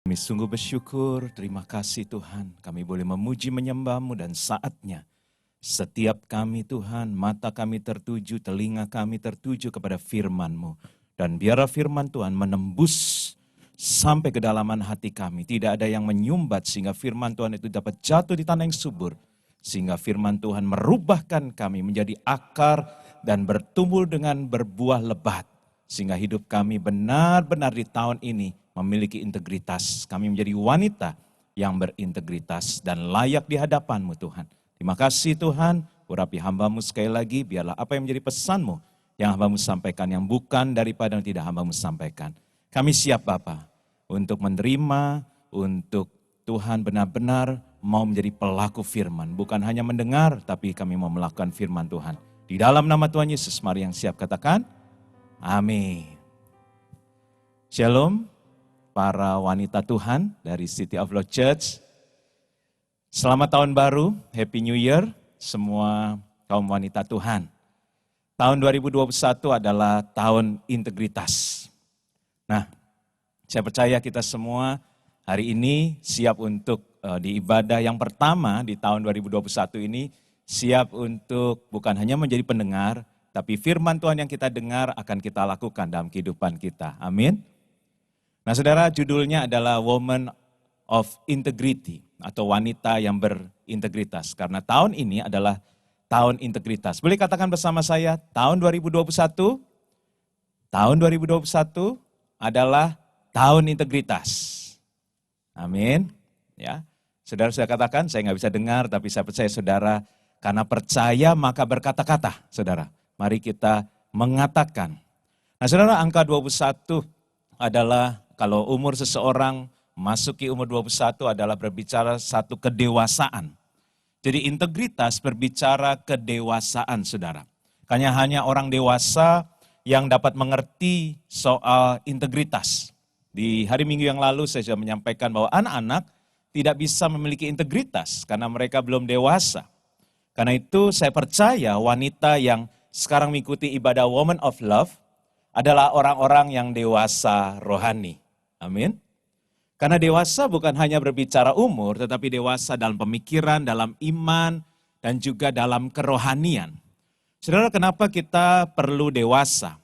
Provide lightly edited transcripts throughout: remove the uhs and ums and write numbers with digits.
Kami sungguh bersyukur, terima kasih Tuhan. Kami boleh memuji menyembah-Mu dan saatnya. Setiap kami Tuhan, mata kami tertuju, telinga kami tertuju kepada firman-Mu. Dan biarlah firman Tuhan menembus sampai kedalaman hati kami. Tidak ada yang menyumbat sehingga firman Tuhan itu dapat jatuh di tanah yang subur. Sehingga firman Tuhan merubahkan kami menjadi akar dan bertumbuh dengan berbuah lebat. Sehingga hidup kami benar-benar di tahun ini memiliki integritas. Kami menjadi wanita yang berintegritas dan layak di hadapan-Mu Tuhan. Terima kasih Tuhan, urapi hamba-Mu sekali lagi, biarlah apa yang menjadi pesan-Mu yang hamba-Mu sampaikan, yang bukan daripada yang tidak hamba-Mu sampaikan. Kami siap Bapa untuk menerima, untuk Tuhan benar-benar mau menjadi pelaku firman. Bukan hanya mendengar, tapi kami mau melakukan firman Tuhan. Di dalam nama Tuhan Yesus, mari yang siap katakan, amin. Shalom, para wanita Tuhan dari City of Love Church. Selamat tahun baru, Happy New Year, semua kaum wanita Tuhan. Tahun 2021 adalah tahun integritas. Nah, saya percaya kita semua hari ini siap untuk di ibadah yang pertama di tahun 2021 ini, siap untuk bukan hanya menjadi pendengar, tapi firman Tuhan yang kita dengar akan kita lakukan dalam kehidupan kita. Amin. Nah saudara, judulnya adalah Woman of Integrity atau wanita yang berintegritas. Karena tahun ini adalah tahun integritas. Boleh katakan bersama saya, tahun 2021 adalah tahun integritas. Amin. Ya, saudara sudah katakan, saya nggak bisa dengar, tapi saya percaya saudara, karena percaya maka berkata-kata, saudara. Mari kita mengatakan. Nah saudara, angka 21 adalah kalau umur seseorang masuki umur 21 adalah berbicara satu kedewasaan. Jadi integritas berbicara kedewasaan saudara. Karena hanya orang dewasa yang dapat mengerti soal integritas. Di hari Minggu yang lalu saya sudah menyampaikan bahwa anak-anak tidak bisa memiliki integritas karena mereka belum dewasa. Karena itu saya percaya wanita yang sekarang mengikuti ibadah Woman of Love adalah orang-orang yang dewasa rohani. Amin. Karena dewasa bukan hanya berbicara umur, tetapi dewasa dalam pemikiran, dalam iman, dan juga dalam kerohanian. Saudara, kenapa kita perlu dewasa?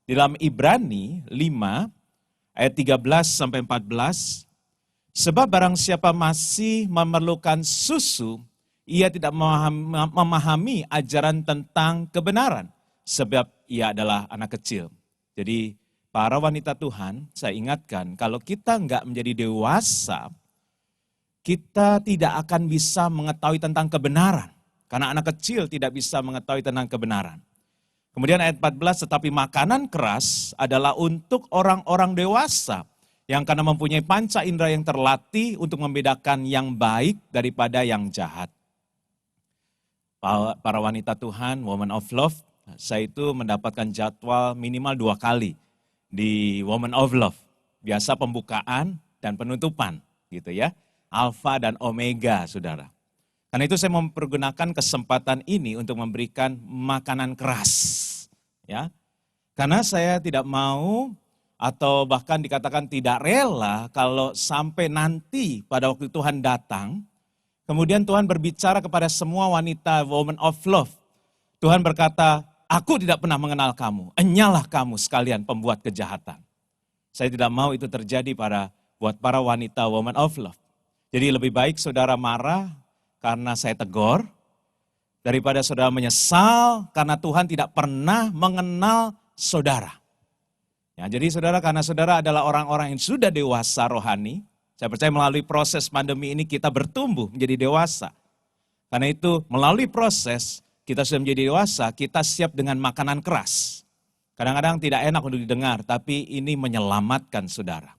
Di dalam Ibrani 5, ayat 13-14, sebab barang siapa masih memerlukan susu, ia tidak memahami ajaran tentang kebenaran, sebab ia adalah anak kecil. Jadi, para wanita Tuhan, saya ingatkan, kalau kita enggak menjadi dewasa, kita tidak akan bisa mengetahui tentang kebenaran. Karena anak kecil tidak bisa mengetahui tentang kebenaran. Kemudian ayat 14, tetapi makanan keras adalah untuk orang-orang dewasa, yang karena mempunyai panca indera yang terlatih untuk membedakan yang baik daripada yang jahat. Para wanita Tuhan, Woman of Love, saya itu mendapatkan jadwal minimal 2 kali di Woman of Love. Biasa pembukaan dan penutupan gitu ya. Alfa dan Omega saudara. Karena itu saya mempergunakan kesempatan ini untuk memberikan makanan keras. Ya. Karena saya tidak mau atau bahkan dikatakan tidak rela kalau sampai nanti pada waktu Tuhan datang. Kemudian Tuhan berbicara kepada semua wanita Woman of Love. Tuhan berkata, aku tidak pernah mengenal kamu, enyalah kamu sekalian pembuat kejahatan. Saya tidak mau itu terjadi buat para wanita Woman of Love. Jadi lebih baik saudara marah karena saya tegur, daripada saudara menyesal karena Tuhan tidak pernah mengenal saudara. Ya, jadi saudara, karena saudara adalah orang-orang yang sudah dewasa rohani, saya percaya melalui proses pandemi ini kita bertumbuh menjadi dewasa. Karena itu melalui proses kita sudah menjadi dewasa, kita siap dengan makanan keras. Kadang-kadang tidak enak untuk didengar, tapi ini menyelamatkan saudara.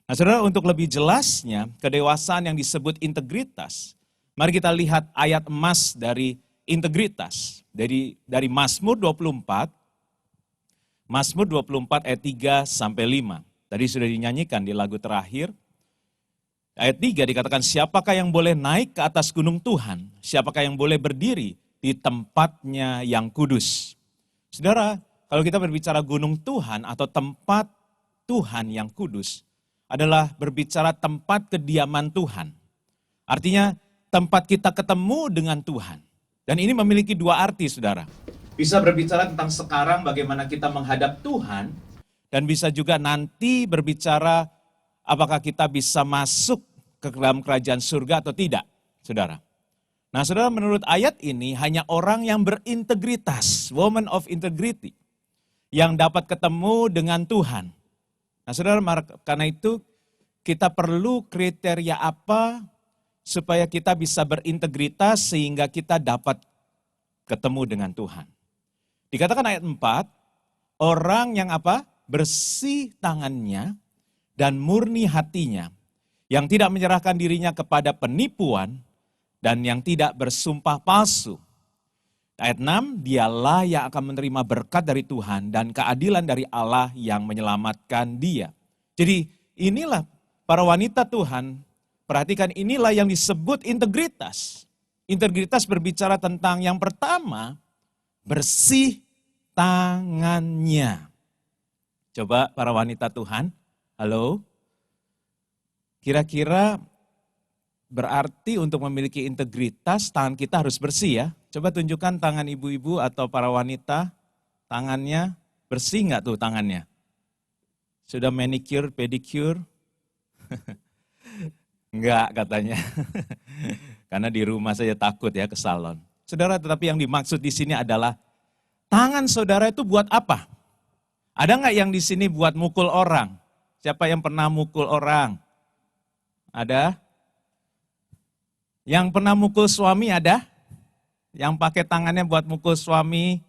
Nah saudara, untuk lebih jelasnya, kedewasaan yang disebut integritas, mari kita lihat ayat emas dari integritas. Dari Mazmur 24, Mazmur 24 ayat 3-5. Tadi sudah dinyanyikan di lagu terakhir. Ayat 3 dikatakan, siapakah yang boleh naik ke atas gunung Tuhan? Siapakah yang boleh berdiri di tempatnya yang kudus? Saudara, kalau kita berbicara gunung Tuhan atau tempat Tuhan yang kudus, adalah berbicara tempat kediaman Tuhan. Artinya tempat kita ketemu dengan Tuhan. Dan ini memiliki dua arti, saudara. Bisa berbicara tentang sekarang bagaimana kita menghadap Tuhan, dan bisa juga nanti berbicara apakah kita bisa masuk ke dalam kerajaan surga atau tidak, saudara. Nah, saudara, menurut ayat ini hanya orang yang berintegritas, woman of integrity, yang dapat ketemu dengan Tuhan. Nah, saudara, karena itu kita perlu kriteria apa supaya kita bisa berintegritas sehingga kita dapat ketemu dengan Tuhan. Dikatakan ayat 4, orang yang apa? Bersih tangannya dan murni hatinya, yang tidak menyerahkan dirinya kepada penipuan dan yang tidak bersumpah palsu. Ayat 6, dialah yang akan menerima berkat dari Tuhan dan keadilan dari Allah yang menyelamatkan dia. Jadi inilah para wanita Tuhan, perhatikan, inilah yang disebut integritas. Integritas berbicara tentang yang pertama, bersih tangannya. Coba para wanita Tuhan, halo. Kira-kira berarti untuk memiliki integritas, tangan kita harus bersih ya. Coba tunjukkan tangan ibu-ibu atau para wanita, tangannya bersih nggak tuh tangannya? Sudah manicure, pedicure? Enggak katanya. Karena di rumah saja takut ya ke salon. Saudara, tetapi yang dimaksud di sini adalah tangan saudara itu buat apa? Ada nggak yang di sini buat mukul orang? Siapa yang pernah mukul orang? Ada? Yang pernah mukul suami ada? Yang pakai tangannya buat mukul suami?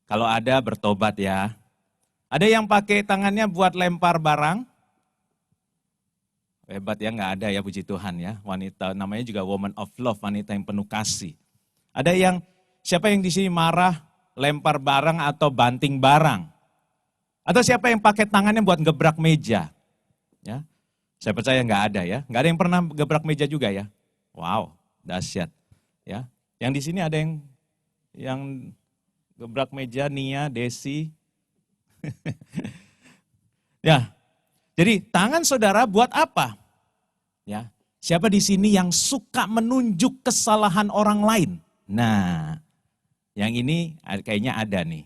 Kalau ada bertobat ya. Ada yang pakai tangannya buat lempar barang? Hebat ya, nggak ada ya, puji Tuhan ya. Wanita namanya juga woman of love, wanita yang penuh kasih. Ada yang, siapa yang di sini marah, lempar barang atau banting barang? Atau siapa yang pakai tangannya buat gebrak meja? Ya, saya percaya nggak ada ya. Nggak ada yang pernah gebrak meja juga ya. Wow, dahsyat. Ya, yang di sini ada yang gebrak meja, Nia, Desi. Ya, jadi tangan saudara buat apa? Ya, siapa di sini yang suka menunjuk kesalahan orang lain? Nah, yang ini kayaknya ada nih.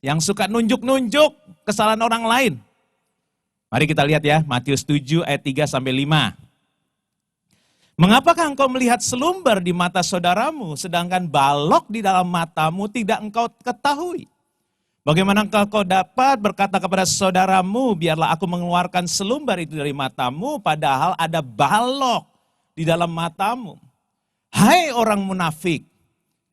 Yang suka nunjuk-nunjuk kesalahan orang lain. Mari kita lihat ya, Matius 7 ayat 3 sampai 5. Mengapakah engkau melihat selumbar di mata saudaramu, sedangkan balok di dalam matamu tidak engkau ketahui? Bagaimana engkau dapat berkata kepada saudaramu, biarlah aku mengeluarkan selumbar itu dari matamu, padahal ada balok di dalam matamu. Hai orang munafik,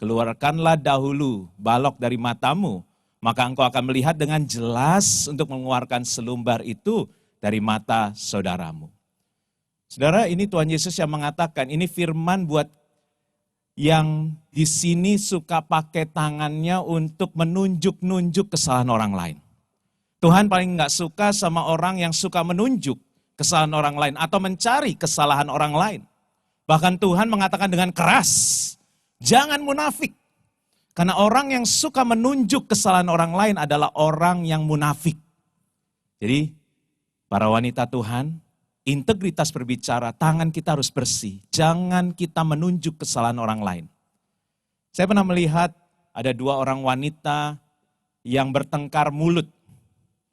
keluarkanlah dahulu balok dari matamu, maka engkau akan melihat dengan jelas untuk mengeluarkan selumbar itu dari mata saudaramu. Saudara, ini Tuhan Yesus yang mengatakan, ini firman buat yang di sini suka pakai tangannya untuk menunjuk-nunjuk kesalahan orang lain. Tuhan paling nggak suka sama orang yang suka menunjuk kesalahan orang lain atau mencari kesalahan orang lain. Bahkan Tuhan mengatakan dengan keras, jangan munafik. Karena orang yang suka menunjuk kesalahan orang lain adalah orang yang munafik. Jadi, para wanita Tuhan, integritas berbicara, tangan kita harus bersih. Jangan kita menunjuk kesalahan orang lain. Saya pernah melihat ada 2 orang wanita yang bertengkar mulut.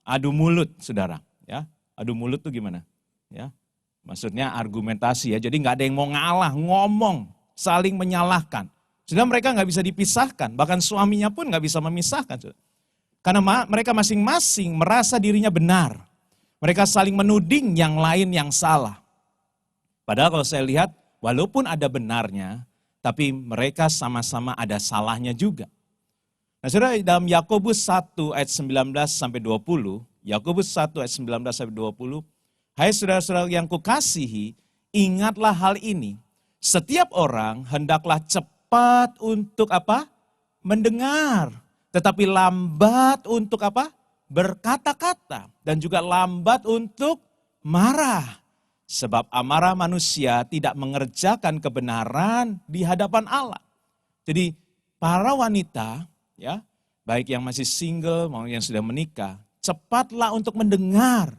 Adu mulut, saudara. Ya, adu mulut itu gimana? Ya, maksudnya argumentasi ya. Jadi nggak ada yang mau ngalah, ngomong, saling menyalahkan. Sudah mereka nggak bisa dipisahkan. Bahkan suaminya pun nggak bisa memisahkan. Saudara. Karena mereka masing-masing merasa dirinya benar. Mereka saling menuding yang lain yang salah. Padahal kalau saya lihat, walaupun ada benarnya, tapi mereka sama-sama ada salahnya juga. Nah, saudara, dalam Yakobus 1 ayat 19 sampai 20, Yakobus 1 ayat 19 sampai 20, hai saudara-saudara yang kukasihi, ingatlah hal ini. Setiap orang hendaklah cepat untuk apa? Mendengar, tetapi lambat untuk apa? Berkata-kata, dan juga lambat untuk marah. Sebab amarah manusia tidak mengerjakan kebenaran di hadapan Allah. Jadi para wanita, ya, baik yang masih single maupun yang sudah menikah, cepatlah untuk mendengar.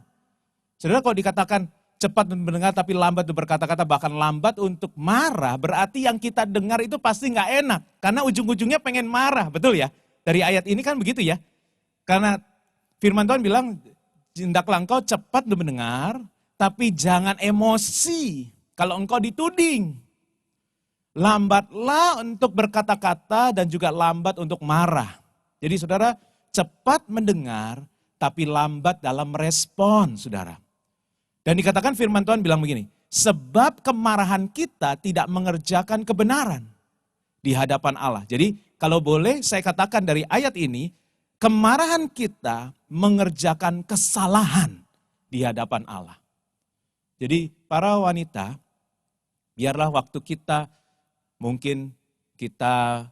Saudara, kalau dikatakan cepat mendengar tapi lambat untuk berkata-kata, bahkan lambat untuk marah, berarti yang kita dengar itu pasti nggak enak. Karena ujung-ujungnya pengen marah, betul ya? Dari ayat ini kan begitu ya. Karena firman Tuhan bilang, hendaklah engkau cepat mendengar, tapi jangan emosi kalau engkau dituding. Lambatlah untuk berkata-kata dan juga lambat untuk marah. Jadi saudara, cepat mendengar tapi lambat dalam merespon, saudara. Dan dikatakan firman Tuhan bilang begini, sebab kemarahan kita tidak mengerjakan kebenaran di hadapan Allah. Jadi kalau boleh saya katakan dari ayat ini, kemarahan kita mengerjakan kesalahan di hadapan Allah. Jadi para wanita, biarlah waktu kita mungkin kita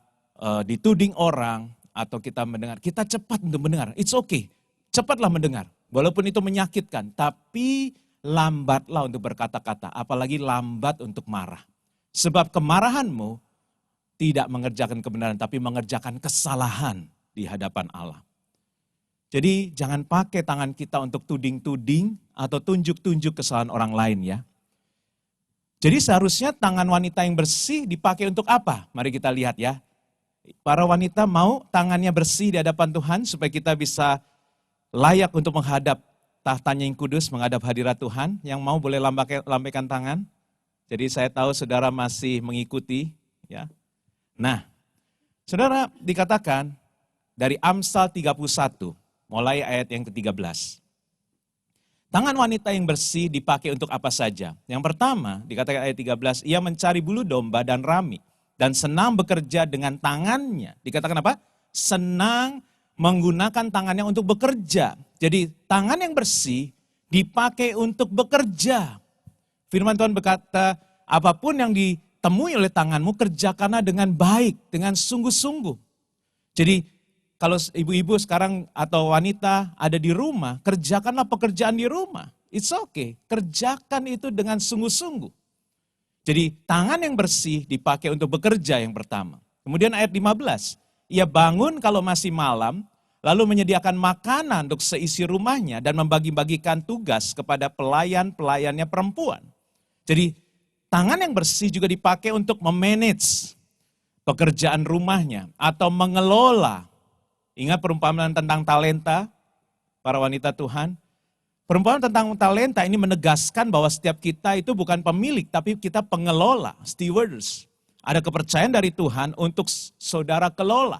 dituding orang atau kita mendengar, kita cepat untuk mendengar. It's okay, cepatlah mendengar. Walaupun itu menyakitkan, tapi lambatlah untuk berkata-kata, apalagi lambat untuk marah. Sebab kemarahanmu tidak mengerjakan kebenaran, tapi mengerjakan kesalahan di hadapan Allah. Jadi jangan pakai tangan kita untuk tuding-tuding atau tunjuk-tunjuk kesalahan orang lain ya. Jadi seharusnya tangan wanita yang bersih dipakai untuk apa? Mari kita lihat ya. Para wanita mau tangannya bersih di hadapan Tuhan supaya kita bisa layak untuk menghadap tahtanya yang kudus, menghadap hadirat Tuhan. Yang mau boleh lambaikan tangan. Jadi saya tahu saudara masih mengikuti. Ya. Nah, saudara dikatakan dari Amsal 31, mulai ayat yang ke-13. Tangan wanita yang bersih dipakai untuk apa saja? Yang pertama, dikatakan ayat 13, ia mencari bulu domba dan rami, dan senang bekerja dengan tangannya. Dikatakan apa? Senang menggunakan tangannya untuk bekerja. Jadi tangan yang bersih dipakai untuk bekerja. Firman Tuhan berkata, apapun yang ditemui oleh tanganmu, kerjakanlah dengan baik, dengan sungguh-sungguh. Jadi kalau ibu-ibu sekarang atau wanita ada di rumah, kerjakanlah pekerjaan di rumah. It's okay, kerjakan itu dengan sungguh-sungguh. Jadi tangan yang bersih dipakai untuk bekerja yang pertama. Kemudian ayat 15, ia bangun kalau masih malam, lalu menyediakan makanan untuk seisi rumahnya dan membagi-bagikan tugas kepada pelayan-pelayannya perempuan. Jadi tangan yang bersih juga dipakai untuk memanage pekerjaan rumahnya atau mengelola. Ingat perumpamaan tentang talenta, para wanita Tuhan. Perumpamaan tentang talenta ini menegaskan bahwa setiap kita itu bukan pemilik, tapi kita pengelola, stewards. Ada kepercayaan dari Tuhan untuk saudara kelola.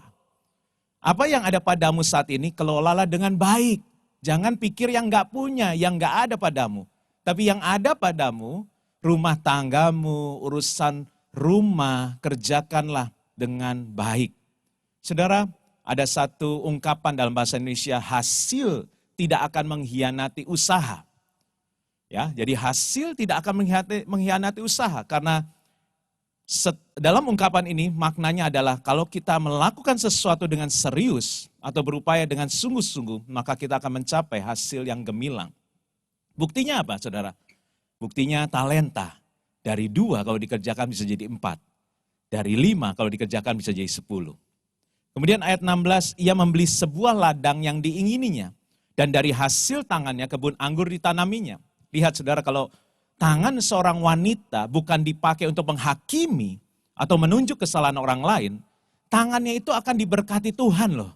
Apa yang ada padamu saat ini, kelolalah dengan baik. Jangan pikir yang gak punya, yang gak ada padamu. Tapi yang ada padamu, rumah tanggamu, urusan rumah, kerjakanlah dengan baik. Saudara, ada satu ungkapan dalam bahasa Indonesia, hasil tidak akan mengkhianati usaha. Ya, jadi hasil tidak akan mengkhianati usaha karena dalam ungkapan ini maknanya adalah kalau kita melakukan sesuatu dengan serius atau berupaya dengan sungguh-sungguh, maka kita akan mencapai hasil yang gemilang. Buktinya apa, saudara? Buktinya talenta. Dari 2 kalau dikerjakan bisa jadi 4. Dari 5 kalau dikerjakan bisa jadi 10. Kemudian ayat 16, ia membeli sebuah ladang yang diingininya. Dan dari hasil tangannya kebun anggur ditanaminya. Lihat saudara, kalau tangan seorang wanita bukan dipakai untuk menghakimi atau menunjuk kesalahan orang lain, tangannya itu akan diberkati Tuhan loh.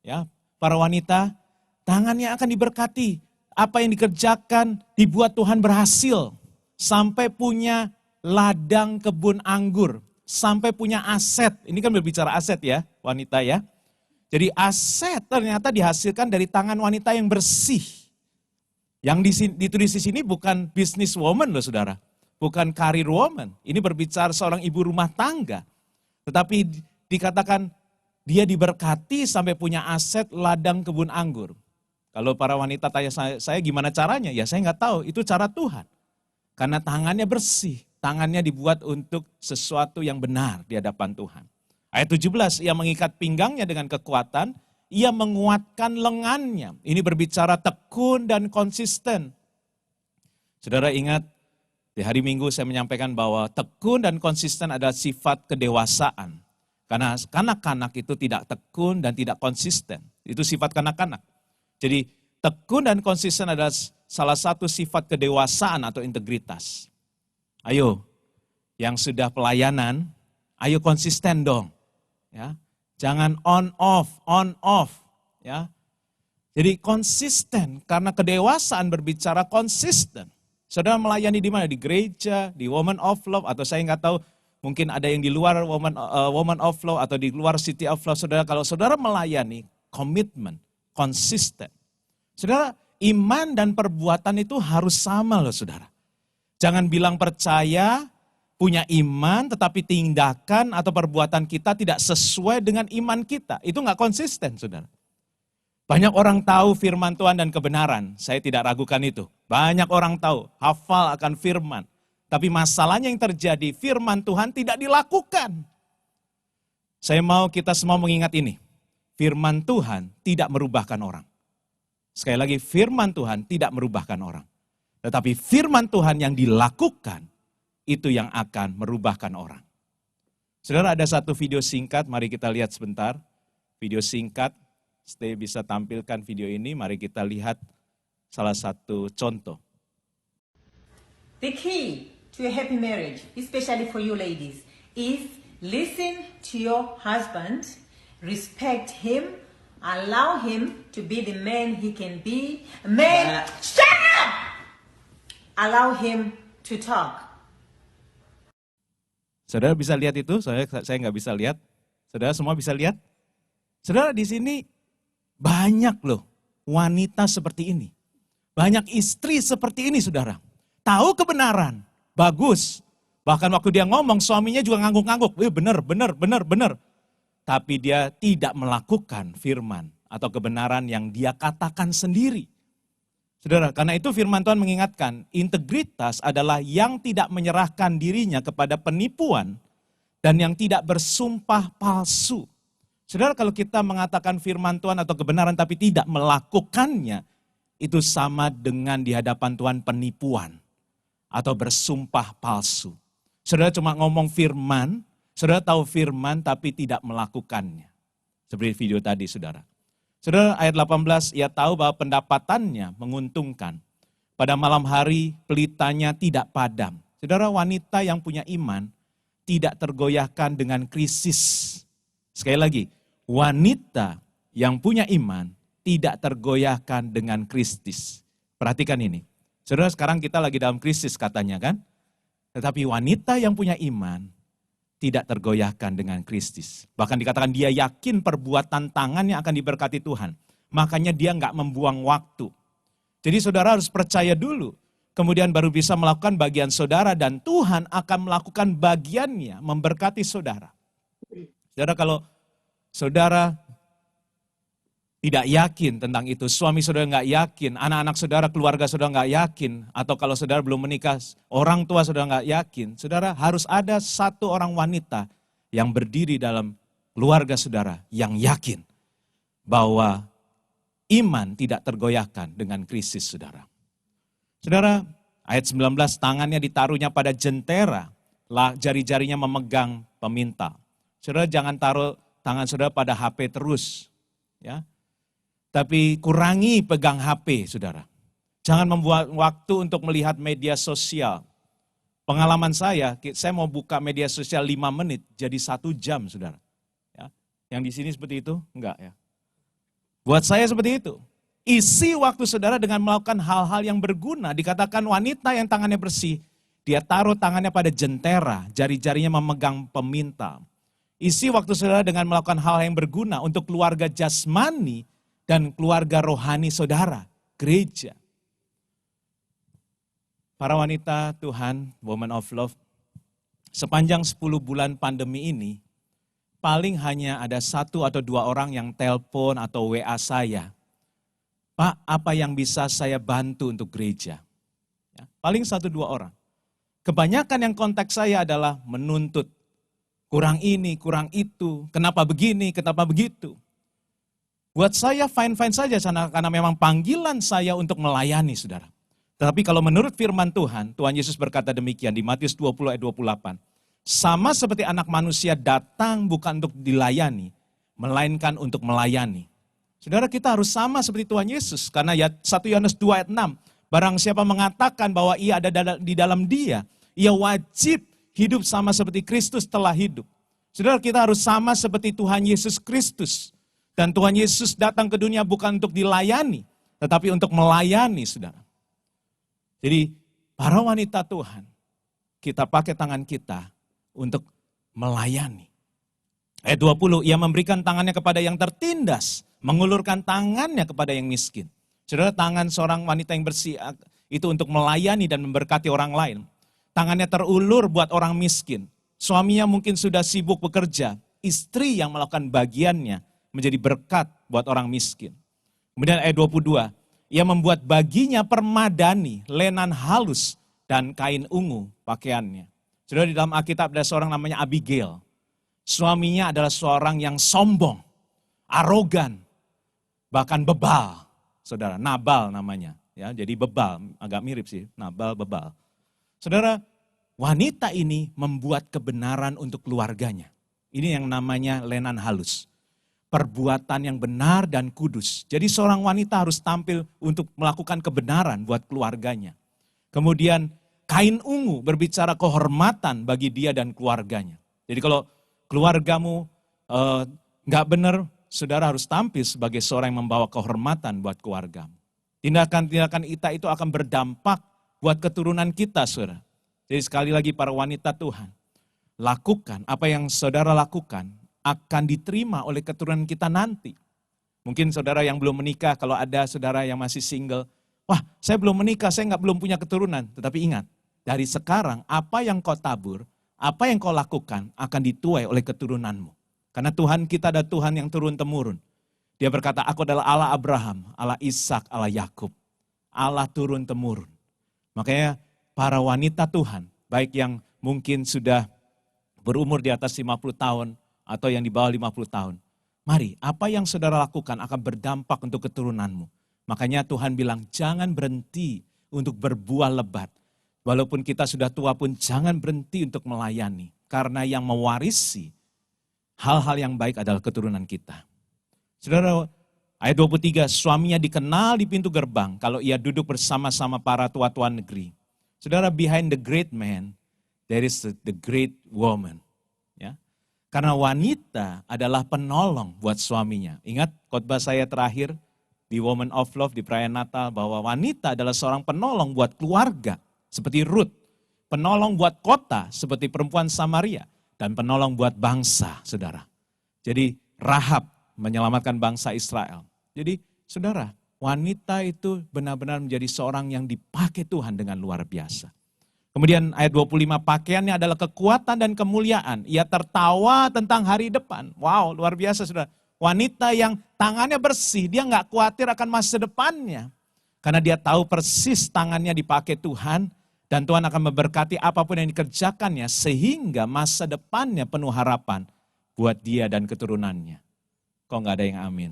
Ya, para wanita, tangannya akan diberkati. Apa yang dikerjakan dibuat Tuhan berhasil. Sampai punya ladang kebun anggur. Sampai punya aset, ini kan berbicara aset ya, wanita ya. Jadi aset ternyata dihasilkan dari tangan wanita yang bersih. Yang ditulis di sini bukan business woman loh saudara, bukan career woman. Ini berbicara seorang ibu rumah tangga. Tetapi dikatakan dia diberkati sampai punya aset ladang kebun anggur. Kalau para wanita tanya saya gimana caranya? Ya saya nggak tahu, itu cara Tuhan. Karena tangannya bersih. Tangannya dibuat untuk sesuatu yang benar di hadapan Tuhan. Ayat 17, ia mengikat pinggangnya dengan kekuatan, ia menguatkan lengannya. Ini berbicara tekun dan konsisten. Saudara ingat, di hari Minggu saya menyampaikan bahwa tekun dan konsisten adalah sifat kedewasaan. Karena kanak-kanak itu tidak tekun dan tidak konsisten. Itu sifat kanak-kanak. Jadi tekun dan konsisten adalah salah satu sifat kedewasaan atau integritas. Ayo, yang sudah pelayanan, ayo konsisten dong. Ya, jangan on off, ya. Jadi konsisten, karena kedewasaan berbicara konsisten. Saudara melayani di mana? Di gereja, di Woman of Love, atau saya nggak tahu, mungkin ada yang di luar Woman of Love atau di luar City of Love. Saudara, kalau saudara melayani, komitmen, konsisten. Saudara, iman dan perbuatan itu harus sama loh saudara. Jangan bilang percaya, punya iman, tetapi tindakan atau perbuatan kita tidak sesuai dengan iman kita. Itu nggak konsisten saudara. Banyak orang tahu firman Tuhan dan kebenaran, saya tidak ragukan itu. Banyak orang tahu, hafal akan firman. Tapi masalahnya yang terjadi, firman Tuhan tidak dilakukan. Saya mau kita semua mengingat ini. Firman Tuhan tidak merubahkan orang. Sekali lagi, firman Tuhan tidak merubahkan orang. Tetapi firman Tuhan yang dilakukan, itu yang akan merubahkan orang. Saudara, ada satu video singkat, mari kita lihat sebentar. Video singkat, Stay bisa tampilkan video ini, mari kita lihat salah satu contoh. The key to a happy marriage, especially for you ladies, is listen to your husband, respect him, allow him to be the man he can be. Man, shut up! Allow him to talk. Saudara bisa lihat itu? Saya nggak bisa lihat. Saudara semua bisa lihat? Saudara di sini banyak loh wanita seperti ini. Banyak istri seperti ini saudara. Tahu kebenaran, bagus. Bahkan waktu dia ngomong suaminya juga ngangguk-ngangguk. Benar. Tapi dia tidak melakukan firman atau kebenaran yang dia katakan sendiri. Saudara, karena itu firman Tuhan mengingatkan, integritas adalah yang tidak menyerahkan dirinya kepada penipuan dan yang tidak bersumpah palsu. Saudara, kalau kita mengatakan firman Tuhan atau kebenaran tapi tidak melakukannya, itu sama dengan di hadapan Tuhan penipuan atau bersumpah palsu. Saudara cuma ngomong firman, saudara tahu firman tapi tidak melakukannya. Seperti video tadi saudara. Saudara, ayat 18, ia tahu bahwa pendapatannya menguntungkan. Pada malam hari pelitanya tidak padam. Saudara, wanita yang punya iman tidak tergoyahkan dengan krisis. Sekali lagi, wanita yang punya iman tidak tergoyahkan dengan krisis. Perhatikan ini. Saudara, sekarang kita lagi dalam krisis katanya kan? Tetapi wanita yang punya iman tidak tergoyahkan dengan krisis. Bahkan dikatakan dia yakin perbuatan tangannya akan diberkati Tuhan. Makanya dia nggak membuang waktu. Jadi saudara harus percaya dulu. Kemudian baru bisa melakukan bagian saudara dan Tuhan akan melakukan bagiannya memberkati saudara. Saudara, kalau saudara tidak yakin tentang itu, suami saudara nggak yakin, anak-anak saudara, keluarga saudara nggak yakin, atau kalau saudara belum menikah, orang tua saudara nggak yakin, saudara harus ada satu orang wanita yang berdiri dalam keluarga saudara yang yakin bahwa iman tidak tergoyahkan dengan krisis saudara. Saudara, ayat 19, tangannya ditaruhnya pada jentera, jari-jarinya memegang pemintal. Saudara jangan taruh tangan saudara pada HP terus, ya. Tapi kurangi pegang HP, saudara. Jangan membuat waktu untuk melihat media sosial. Pengalaman saya mau buka media sosial 5 menit, jadi 1 jam, saudara. Ya. Yang di sini seperti itu? Enggak ya. Buat saya seperti itu. Isi waktu saudara dengan melakukan hal-hal yang berguna. Dikatakan wanita yang tangannya bersih, dia taruh tangannya pada jentera, jari-jarinya memegang pemintal. Isi waktu saudara dengan melakukan hal yang berguna untuk keluarga jasmani, dan keluarga rohani saudara, gereja. Para wanita Tuhan, Woman of Love, sepanjang 10 bulan pandemi ini, paling hanya ada 1 atau 2 orang yang telepon atau WA saya. Pak, apa yang bisa saya bantu untuk gereja? Ya, paling 1-2 orang. Kebanyakan yang kontak saya adalah menuntut. Kurang ini, kurang itu, kenapa begini, kenapa begitu. Buat saya fine-fine saja karena memang panggilan saya untuk melayani saudara. Tetapi kalau menurut firman Tuhan, Tuhan Yesus berkata demikian di Matius 20 ayat 28. Sama seperti anak manusia datang bukan untuk dilayani, melainkan untuk melayani. Saudara kita harus sama seperti Tuhan Yesus. Karena ya 1 Yohanes 2 ayat 6, Barang siapa mengatakan bahwa ia ada di dalam dia, ia wajib hidup sama seperti Kristus telah hidup. Saudara, kita harus sama seperti Tuhan Yesus Kristus. Dan Tuhan Yesus datang ke dunia bukan untuk dilayani, tetapi untuk melayani, saudara. Jadi, para wanita Tuhan, kita pakai tangan kita untuk melayani. Ayat 20, ia memberikan tangannya kepada yang tertindas, mengulurkan tangannya kepada yang miskin. Saudara, tangan seorang wanita yang bersih itu untuk melayani dan memberkati orang lain. Tangannya terulur buat orang miskin. Suaminya mungkin sudah sibuk bekerja, istri yang melakukan bagiannya menjadi berkat buat orang miskin. Kemudian ayat 22, ia membuat baginya permadani, lenan halus, dan kain ungu pakaiannya. Saudara, di dalam Alkitab ada seorang namanya Abigail. Suaminya adalah seorang yang sombong, arogan, bahkan bebal. Saudara, Nabal namanya. Ya, jadi bebal, agak mirip sih, Nabal, bebal. Saudara, wanita ini membuat kebenaran untuk keluarganya. Ini yang namanya lenan halus. Perbuatan yang benar dan kudus. Jadi seorang wanita harus tampil untuk melakukan kebenaran buat keluarganya. Kemudian kain ungu berbicara kehormatan bagi dia dan keluarganya. Jadi kalau keluargamu nggak benar, saudara harus tampil sebagai seorang yang membawa kehormatan buat keluargamu. Tindakan-tindakan kita itu akan berdampak buat keturunan kita, saudara. Jadi sekali lagi para wanita Tuhan, lakukan apa yang saudara lakukan akan diterima oleh keturunan kita nanti. Mungkin saudara yang belum menikah, kalau ada saudara yang masih single, wah saya belum menikah, saya belum punya keturunan. Tetapi ingat, dari sekarang apa yang kau tabur, apa yang kau lakukan akan dituai oleh keturunanmu. Karena Tuhan kita adalah Tuhan yang turun-temurun. Dia berkata, aku adalah Allah Abraham, Allah Ishak, Allah Yakub. Allah turun-temurun. Makanya para wanita Tuhan, baik yang mungkin sudah berumur di atas 50 tahun, atau yang di bawah 50 tahun. Mari, apa yang saudara lakukan akan berdampak untuk keturunanmu. Makanya Tuhan bilang, jangan berhenti untuk berbuah lebat. Walaupun kita sudah tua pun jangan berhenti untuk melayani. Karena yang mewarisi hal-hal yang baik adalah keturunan kita. Saudara, ayat 23, suaminya dikenal di pintu gerbang kalau ia duduk bersama-sama para tua-tua negeri. Saudara, behind the great man, there is the great woman. Karena wanita adalah penolong buat suaminya. Ingat khotbah saya terakhir di Woman of Love di perayaan Natal bahwa wanita adalah seorang penolong buat keluarga seperti Ruth. Penolong buat kota seperti perempuan Samaria. Dan penolong buat bangsa, saudara. Jadi Rahab menyelamatkan bangsa Israel. Jadi saudara, wanita itu benar-benar menjadi seorang yang dipakai Tuhan dengan luar biasa. Kemudian ayat 25, pakaiannya adalah kekuatan dan kemuliaan. Ia tertawa tentang hari depan. Wow, luar biasa saudara. Wanita yang tangannya bersih, dia nggak khawatir akan masa depannya. Karena dia tahu persis tangannya dipakai Tuhan. Dan Tuhan akan memberkati apapun yang dikerjakannya. Sehingga masa depannya penuh harapan buat dia dan keturunannya. Kok nggak ada yang amin?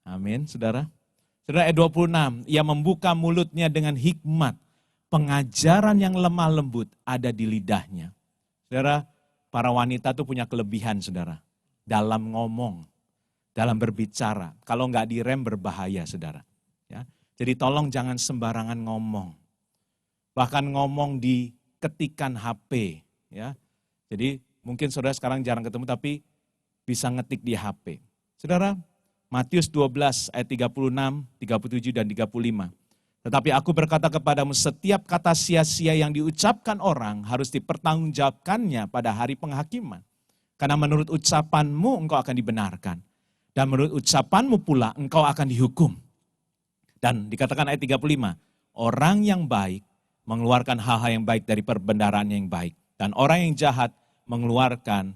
Amin, saudara. Saudara, ayat 26, ia membuka mulutnya dengan hikmat. Pengajaran yang lemah lembut ada di lidahnya. Saudara, para wanita tuh punya kelebihan, saudara. Dalam ngomong, dalam berbicara. Kalau nggak direm berbahaya, saudara. Ya. Jadi tolong jangan sembarangan ngomong. Bahkan ngomong di ketikan HP. Ya. Jadi mungkin saudara sekarang jarang ketemu, tapi bisa ngetik di HP. Saudara, Matius 12 ayat 36, 37, dan 35. Tetapi aku berkata kepadamu, setiap kata sia-sia yang diucapkan orang harus dipertanggungjawabkannya pada hari penghakiman. Karena menurut ucapanmu engkau akan dibenarkan. Dan menurut ucapanmu pula engkau akan dihukum. Dan dikatakan ayat 35, orang yang baik mengeluarkan hal-hal yang baik dari perbendaharaan yang baik. Dan orang yang jahat mengeluarkan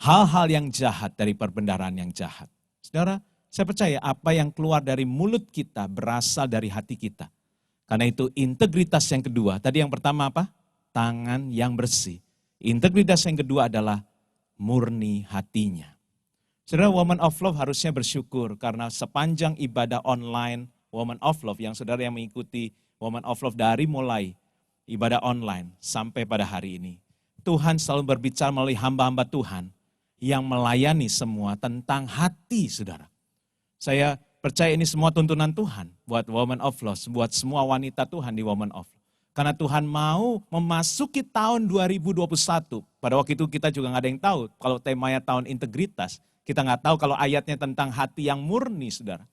hal-hal yang jahat dari perbendaharaan yang jahat. Saudara, saya percaya apa yang keluar dari mulut kita berasal dari hati kita. Karena itu integritas yang kedua. Tadi yang pertama apa? Tangan yang bersih. Integritas yang kedua adalah murni hatinya. Saudara, Woman of Love harusnya bersyukur karena sepanjang ibadah online Woman of Love yang saudara yang mengikuti Woman of Love dari mulai ibadah online sampai pada hari ini. Tuhan selalu berbicara melalui hamba-hamba Tuhan yang melayani semua tentang hati, saudara. Saya Percaya ini semua tuntunan Tuhan buat Woman of Law, buat semua wanita Tuhan di Woman of Law. Karena Tuhan mau memasuki tahun 2021. Pada waktu itu kita juga nggak ada yang tahu kalau temanya tahun integritas. Kita nggak tahu kalau ayatnya tentang hati yang murni, saudara.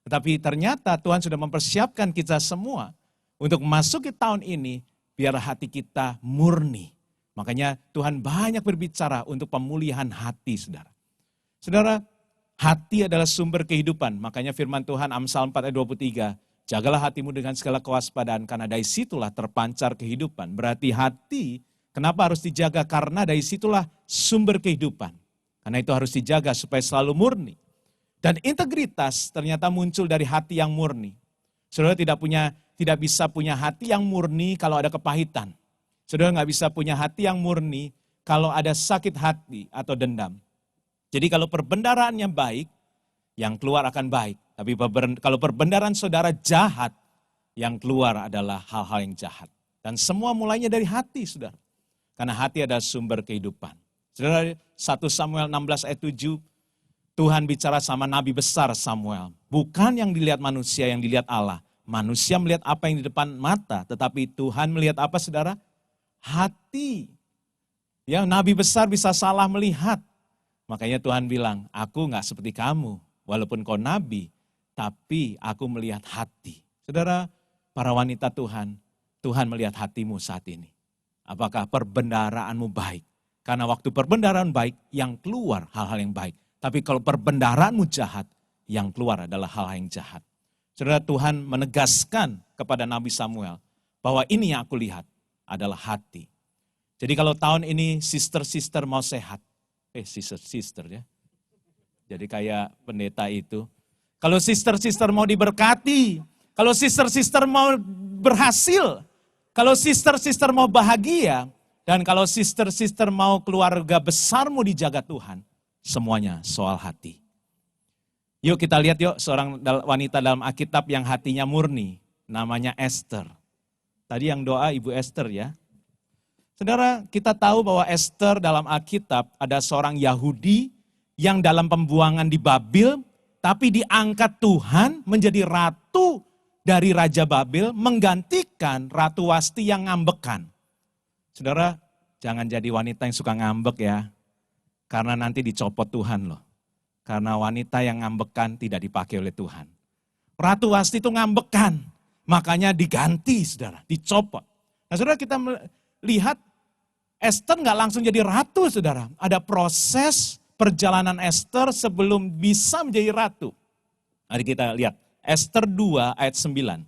Tetapi ternyata Tuhan sudah mempersiapkan kita semua untuk memasuki tahun ini biar hati kita murni. Makanya Tuhan banyak berbicara untuk pemulihan hati, saudara. Saudara, hati adalah sumber kehidupan. Makanya firman Tuhan Amsal 4 ayat 23, jagalah hatimu dengan segala kewaspadaan karena dari situlah terpancar kehidupan. Berarti hati kenapa harus dijaga? Karena dari situlah sumber kehidupan. Karena itu harus dijaga supaya selalu murni. Dan integritas ternyata muncul dari hati yang murni. Saudara tidak bisa punya hati yang murni kalau ada kepahitan. Saudara nggak bisa punya hati yang murni kalau ada sakit hati atau dendam. Jadi kalau perbendaraannya baik, yang keluar akan baik. Tapi kalau perbendaharaan saudara jahat, yang keluar adalah hal-hal yang jahat. Dan semua mulainya dari hati, saudara. Karena hati adalah sumber kehidupan. Saudara, 1 Samuel 16 ayat 7, Tuhan bicara sama nabi besar Samuel. Bukan yang dilihat manusia, yang dilihat Allah. Manusia melihat apa yang di depan mata, tetapi Tuhan melihat apa, saudara? Hati. Ya, nabi besar bisa salah melihat. Makanya Tuhan bilang, aku gak seperti kamu, walaupun kau nabi, tapi aku melihat hati. Saudara, para wanita Tuhan, Tuhan melihat hatimu saat ini. Apakah perbendaharaanmu baik? Karena waktu perbendaharaan baik, yang keluar hal-hal yang baik. Tapi kalau perbendaharaanmu jahat, yang keluar adalah hal-hal yang jahat. Saudara, Tuhan menegaskan kepada Nabi Samuel, bahwa ini yang aku lihat adalah hati. Jadi kalau tahun ini sister-sister mau sehat, sister ya. Jadi kayak pendeta itu. Kalau sister-sister mau diberkati, kalau sister-sister mau berhasil, kalau sister-sister mau bahagia, dan kalau sister-sister mau keluarga besarmu dijaga Tuhan, semuanya soal hati. Yuk kita lihat yuk seorang wanita dalam Alkitab yang hatinya murni, namanya Esther. Tadi yang doa Ibu Esther ya. Saudara, kita tahu bahwa Esther dalam Alkitab ada seorang Yahudi yang dalam pembuangan di Babil, tapi diangkat Tuhan menjadi ratu dari Raja Babil, menggantikan Ratu Wasti yang ngambekan. Saudara, jangan jadi wanita yang suka ngambek ya, karena nanti dicopot Tuhan loh. Karena wanita yang ngambekan tidak dipakai oleh Tuhan. Ratu Wasti itu ngambekan, makanya diganti saudara, dicopot. Nah saudara, kita lihat Esther nggak langsung jadi ratu, saudara. Ada proses perjalanan Esther sebelum bisa menjadi ratu. Mari kita lihat. Esther 2 ayat 9.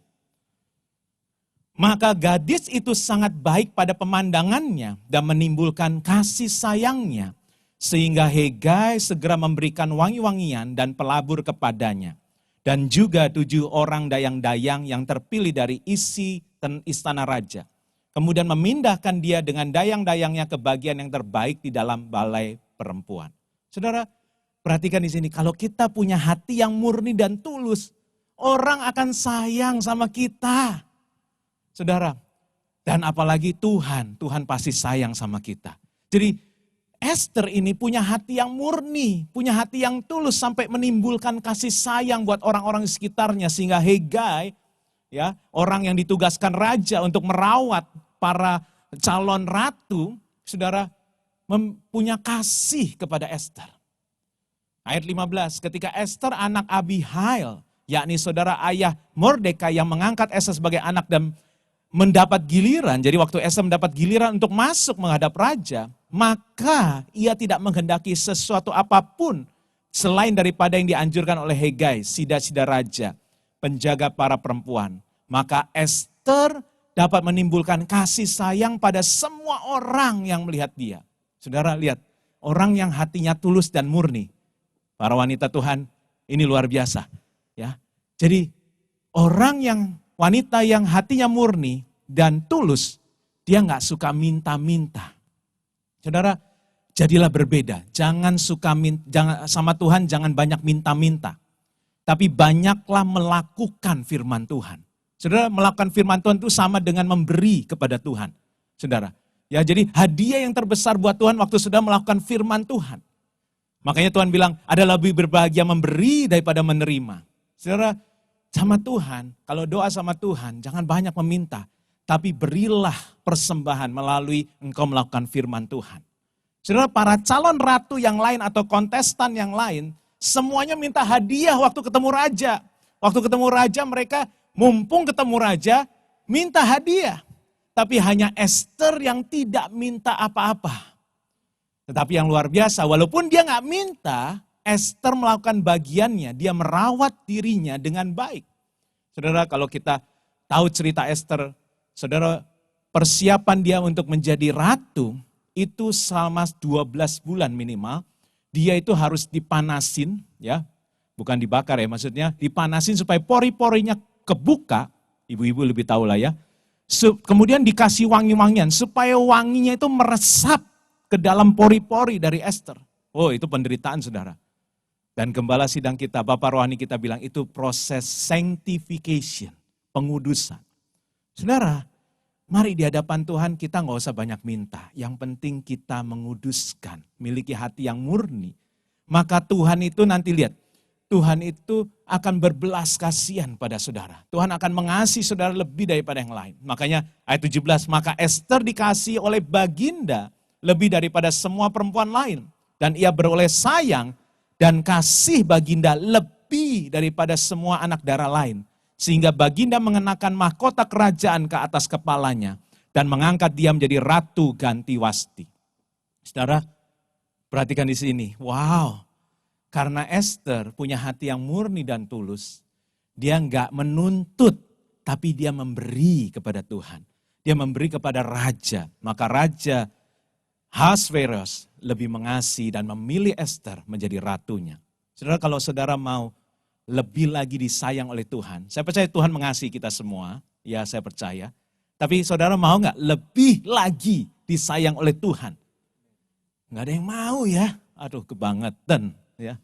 Maka gadis itu sangat baik pada pemandangannya dan menimbulkan kasih sayangnya. Sehingga Hegai segera memberikan wangi-wangian dan pelabur kepadanya. Dan juga 7 orang dayang-dayang yang terpilih dari isi istana raja. Kemudian memindahkan dia dengan dayang-dayangnya ke bagian yang terbaik di dalam balai perempuan. Saudara, perhatikan di sini, kalau kita punya hati yang murni dan tulus, orang akan sayang sama kita. Saudara, dan apalagi Tuhan pasti sayang sama kita. Jadi Esther ini punya hati yang murni, punya hati yang tulus sampai menimbulkan kasih sayang buat orang-orang di sekitarnya. Sehingga Hegai, ya, orang yang ditugaskan raja untuk merawat para calon ratu, saudara, mempunyai kasih kepada Esther. Ayat 15, ketika Esther anak Abihail, yakni saudara ayah Mordekai yang mengangkat Esther sebagai anak dan mendapat giliran, jadi waktu Esther mendapat giliran untuk masuk menghadap raja, maka ia tidak menghendaki sesuatu apapun selain daripada yang dianjurkan oleh Hegai, sida-sida raja, penjaga para perempuan. Maka Esther dapat menimbulkan kasih sayang pada semua orang yang melihat dia. Saudara lihat, orang yang hatinya tulus dan murni. Para wanita Tuhan, ini luar biasa. Ya, jadi wanita yang hatinya murni dan tulus, dia nggak suka minta-minta. Saudara, jadilah berbeda. Jangan sama Tuhan, jangan banyak minta-minta. Tapi banyaklah melakukan firman Tuhan. Saudara, melakukan firman Tuhan itu sama dengan memberi kepada Tuhan. Saudara, ya jadi hadiah yang terbesar buat Tuhan waktu sudah melakukan firman Tuhan. Makanya Tuhan bilang, ada lebih berbahagia memberi daripada menerima. Saudara, sama Tuhan, kalau doa sama Tuhan, jangan banyak meminta. Tapi berilah persembahan melalui engkau melakukan firman Tuhan. Saudara, para calon ratu yang lain atau kontestan yang lain, semuanya minta hadiah waktu ketemu raja. Waktu ketemu raja mereka mumpung ketemu raja, minta hadiah. Tapi hanya Esther yang tidak minta apa-apa. Tetapi yang luar biasa, walaupun dia nggak minta, Esther melakukan bagiannya, dia merawat dirinya dengan baik. Saudara, kalau kita tahu cerita Esther, saudara, persiapan dia untuk menjadi ratu, itu selama 12 bulan minimal, dia itu harus dipanasin, ya, bukan dibakar ya, maksudnya dipanasin supaya pori-porinya kebuka, ibu-ibu lebih tahu lah ya. Kemudian dikasih wangi-wangian supaya wanginya itu meresap ke dalam pori-pori dari Esther. Oh, itu penderitaan saudara. Dan gembala sidang kita, Bapak rohani kita bilang itu proses sanctification, pengudusan. Saudara, mari di hadapan Tuhan kita nggak usah banyak minta. Yang penting kita menguduskan, miliki hati yang murni. Maka Tuhan itu nanti lihat, Tuhan itu akan berbelas kasihan pada saudara. Tuhan akan mengasihi saudara lebih daripada yang lain. Makanya ayat 17, maka Esther dikasihi oleh baginda lebih daripada semua perempuan lain. Dan ia beroleh sayang dan kasih baginda lebih daripada semua anak darah lain. Sehingga baginda mengenakan mahkota kerajaan ke atas kepalanya. Dan mengangkat dia menjadi ratu ganti Wasti. Saudara, perhatikan di sini. Wow. Karena Esther punya hati yang murni dan tulus, dia enggak menuntut, tapi dia memberi kepada Tuhan. Dia memberi kepada raja, maka Raja Ahasveros lebih mengasihi dan memilih Esther menjadi ratunya. Saudara, kalau saudara mau lebih lagi disayang oleh Tuhan, saya percaya Tuhan mengasihi kita semua, ya saya percaya. Tapi saudara mau enggak lebih lagi disayang oleh Tuhan? Enggak ada yang mau ya, aduh kebangetan. Ya.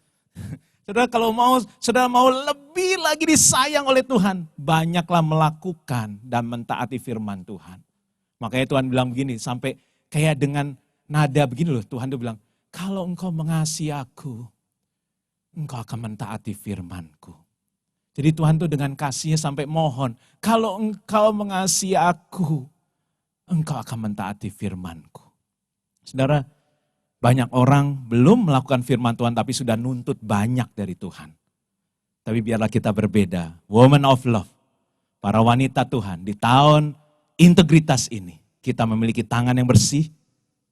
Saudara, kalau saudara mau lebih lagi disayang oleh Tuhan, banyaklah melakukan dan mentaati firman Tuhan. Makanya Tuhan bilang begini, sampai kayak dengan nada begini loh, Tuhan tuh bilang, kalau engkau mengasihi aku, engkau akan mentaati firman-Ku. Jadi Tuhan tuh dengan kasihnya sampai mohon, kalau engkau mengasihi aku, engkau akan mentaati firman-Ku. Saudara, banyak orang belum melakukan firman Tuhan tapi sudah nuntut banyak dari Tuhan. Tapi biarlah kita berbeda. Woman of love. Para wanita Tuhan di tahun integritas ini. Kita memiliki tangan yang bersih.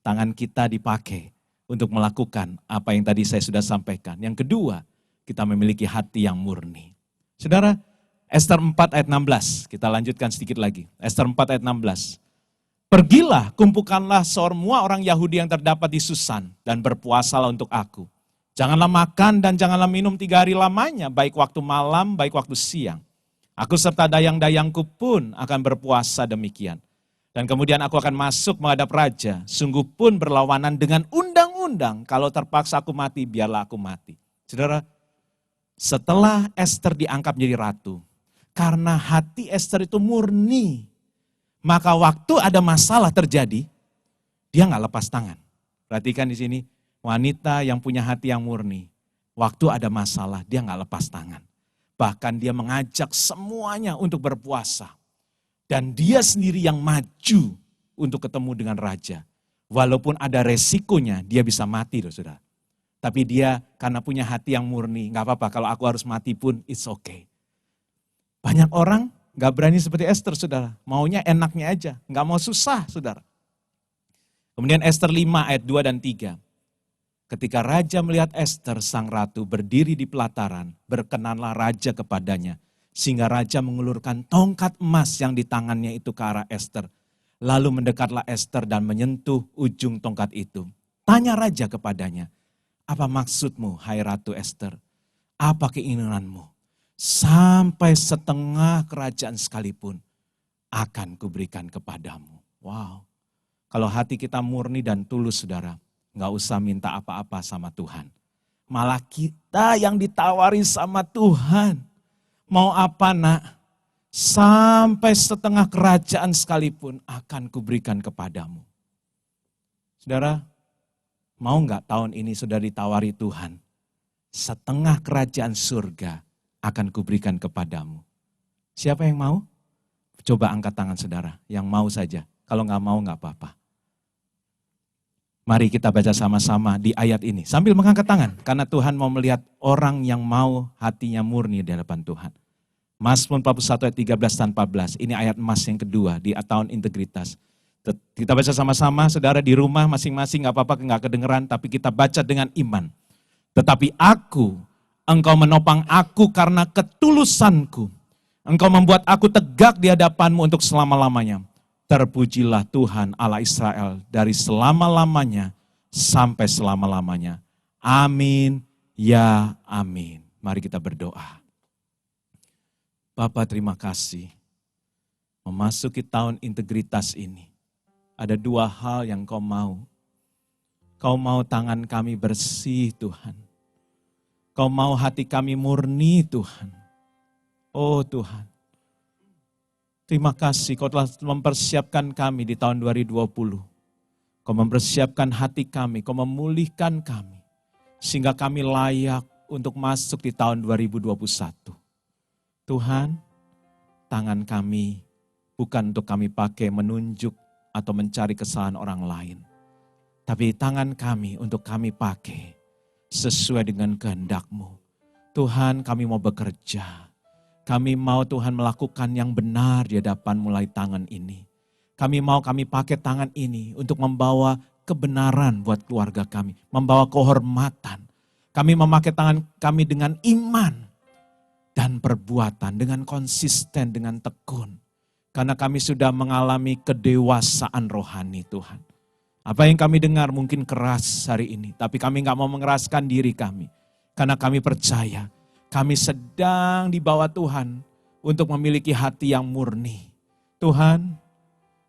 Tangan kita dipakai untuk melakukan apa yang tadi saya sudah sampaikan. Yang kedua, kita memiliki hati yang murni. Saudara, Esther 4 ayat 16. Kita lanjutkan sedikit lagi. Esther 4 ayat 16. Pergilah, kumpulkanlah semua orang Yahudi yang terdapat di Susan dan berpuasalah untuk aku. Janganlah makan dan janganlah minum 3 hari lamanya, baik waktu malam, baik waktu siang. Aku serta dayang-dayangku pun akan berpuasa demikian. Dan kemudian aku akan masuk menghadap raja, sungguh pun berlawanan dengan undang-undang. Kalau terpaksa aku mati, biarlah aku mati. Saudara, setelah Esther diangkat menjadi ratu, karena hati Esther itu murni, maka waktu ada masalah terjadi, dia nggak lepas tangan. Perhatikan di sini, wanita yang punya hati yang murni, waktu ada masalah dia nggak lepas tangan. Bahkan dia mengajak semuanya untuk berpuasa. Dan dia sendiri yang maju untuk ketemu dengan raja. Walaupun ada resikonya, dia bisa mati loh saudara. Tapi dia karena punya hati yang murni, nggak apa-apa kalau aku harus mati pun it's okay. Banyak orang gak berani seperti Esther, saudara. Maunya enaknya aja, gak mau susah, saudara. Kemudian Esther 5 ayat 2 dan 3. Ketika raja melihat Esther, sang ratu, berdiri di pelataran, berkenanlah raja kepadanya. Sehingga raja mengulurkan tongkat emas yang di tangannya itu ke arah Esther. Lalu mendekatlah Esther dan menyentuh ujung tongkat itu. Tanya raja kepadanya, apa maksudmu, hai Ratu Esther? Apa keinginanmu? Sampai setengah kerajaan sekalipun akan kuberikan kepadamu. Wow. Kalau hati kita murni dan tulus saudara, gak usah minta apa-apa sama Tuhan. Malah kita yang ditawari sama Tuhan. Mau apa nak? Sampai setengah kerajaan sekalipun akan kuberikan kepadamu. Saudara, mau gak tahun ini saudara ditawari Tuhan? Setengah kerajaan surga akan kuberikan kepadamu. Siapa yang mau? Coba angkat tangan saudara, yang mau saja. Kalau nggak mau nggak apa-apa. Mari kita baca sama-sama di ayat ini. Sambil mengangkat tangan, karena Tuhan mau melihat orang yang mau hatinya murni di hadapan Tuhan. Mazmur 41 ayat 13 dan 14, ini ayat emas yang kedua di tahun integritas. Kita baca sama-sama, saudara di rumah masing-masing nggak apa-apa, nggak kedengeran, tapi kita baca dengan iman. Tetapi engkau menopang aku karena ketulusanku. Engkau membuat aku tegak di hadapanmu untuk selama-lamanya. Terpujilah Tuhan Allah Israel dari selama-lamanya sampai selama-lamanya. Amin, ya amin. Mari kita berdoa. Bapa, terima kasih. Memasuki tahun integritas ini, ada dua hal yang kau mau. Kau mau tangan kami bersih Tuhan. Kau mau hati kami murni Tuhan. Oh Tuhan, terima kasih kau telah mempersiapkan kami di tahun 2020. Kau mempersiapkan hati kami, kau memulihkan kami. Sehingga kami layak untuk masuk di tahun 2021. Tuhan, tangan kami bukan untuk kami pakai menunjuk atau mencari kesalahan orang lain. Tapi tangan kami untuk kami pakai sesuai dengan kehendak-Mu. Tuhan, kami mau bekerja. Kami mau Tuhan melakukan yang benar di hadapan mulai tangan ini. Kami pakai tangan ini untuk membawa kebenaran buat keluarga kami. Membawa kehormatan. Kami memakai tangan kami dengan iman dan perbuatan. Dengan konsisten, dengan tekun. Karena kami sudah mengalami kedewasaan rohani Tuhan. Apa yang kami dengar mungkin keras hari ini. Tapi kami gak mau mengeraskan diri kami. Karena kami percaya. Kami sedang dibawa Tuhan untuk memiliki hati yang murni. Tuhan,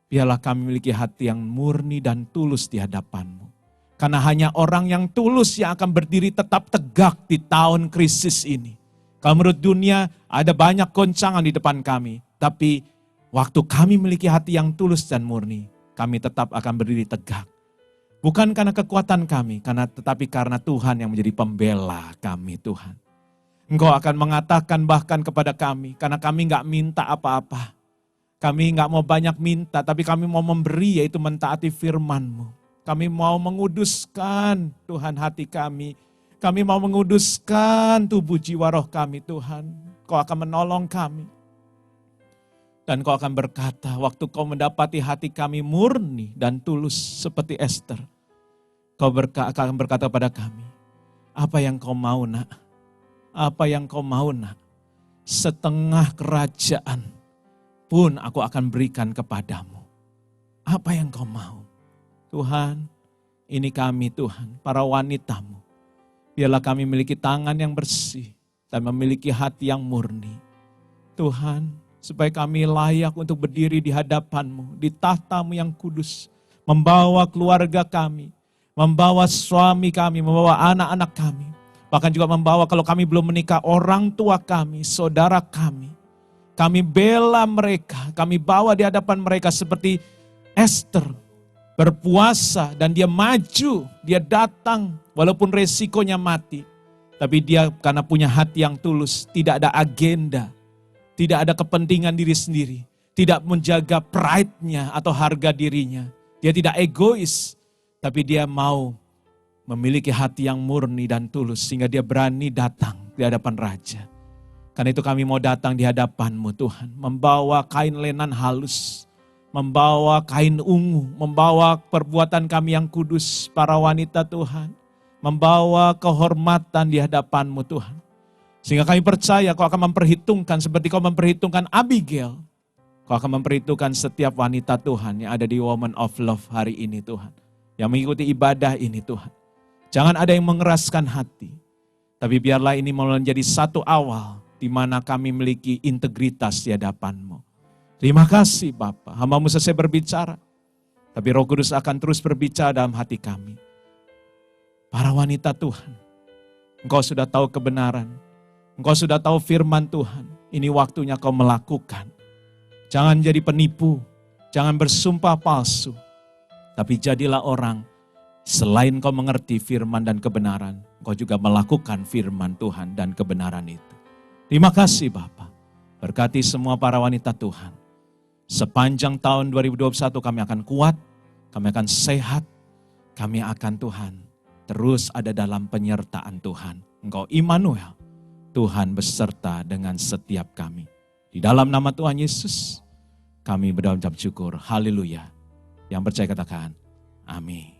biarlah kami memiliki hati yang murni dan tulus di hadapan-Mu. Karena hanya orang yang tulus yang akan berdiri tetap tegak di tahun krisis ini. Kalau menurut dunia ada banyak goncangan di depan kami. Tapi waktu kami memiliki hati yang tulus dan murni, kami tetap akan berdiri tegak. Bukan karena kekuatan kami, tetapi karena Tuhan yang menjadi pembela kami Tuhan. Engkau akan mengatakan bahkan kepada kami, karena kami gak minta apa-apa. Kami gak mau banyak minta, tapi kami mau memberi, yaitu mentaati firman-Mu. Kami mau menguduskan Tuhan hati kami. Kami mau menguduskan tubuh jiwa roh kami Tuhan. Kau akan menolong kami. Dan Kau akan berkata, waktu Kau mendapati hati kami murni dan tulus seperti Esther. Kau akan berkata pada kami, apa yang Kau mau nak? Apa yang Kau mau nak? Setengah kerajaan pun aku akan berikan kepadamu. Apa yang Kau mau? Tuhan, ini kami Tuhan, para wanita-Mu. Biarlah kami memiliki tangan yang bersih dan memiliki hati yang murni. Tuhan, supaya kami layak untuk berdiri di hadapan-Mu, di tahta-Mu yang kudus. Membawa keluarga kami, membawa suami kami, membawa anak-anak kami. Bahkan juga membawa kalau kami belum menikah orang tua kami, saudara kami. Kami bela mereka, kami bawa di hadapan mereka seperti Esther. Berpuasa dan dia maju, dia datang walaupun resikonya mati. Tapi dia karena punya hati yang tulus, tidak ada agenda. Tidak ada kepentingan diri sendiri. Tidak menjaga pride-nya atau harga dirinya. Dia tidak egois, tapi dia mau memiliki hati yang murni dan tulus sehingga dia berani datang di hadapan Raja. Karena itu kami mau datang di hadapan-Mu Tuhan. Membawa kain lenan halus. Membawa kain ungu. Membawa perbuatan kami yang kudus para wanita Tuhan. Membawa kehormatan di hadapan-Mu Tuhan. Sehingga kami percaya Kau akan memperhitungkan seperti Kau memperhitungkan Abigail. Kau akan memperhitungkan setiap wanita Tuhan yang ada di Woman of Love hari ini Tuhan. Yang mengikuti ibadah ini Tuhan. Jangan ada yang mengeraskan hati. Tapi biarlah ini menjadi satu awal di mana kami memiliki integritas di hadapan-Mu. Terima kasih Bapa. Hamba-Mu selesai berbicara. Tapi Roh Kudus akan terus berbicara dalam hati kami. Para wanita Tuhan. Engkau sudah tahu kebenaran. Engkau sudah tahu firman Tuhan. Ini waktunya Kau melakukan. Jangan jadi penipu. Jangan bersumpah palsu. Tapi jadilah orang. Selain Kau mengerti firman dan kebenaran, Kau juga melakukan firman Tuhan dan kebenaran itu. Terima kasih Bapa. Berkati semua para wanita Tuhan. Sepanjang tahun 2021 kami akan kuat, kami akan sehat, kami akan Tuhan terus ada dalam penyertaan Tuhan. Engkau Immanuel, Tuhan beserta dengan setiap kami. Di dalam nama Tuhan Yesus, kami berdoa ucap syukur. Haleluya. Yang percaya katakan, amin.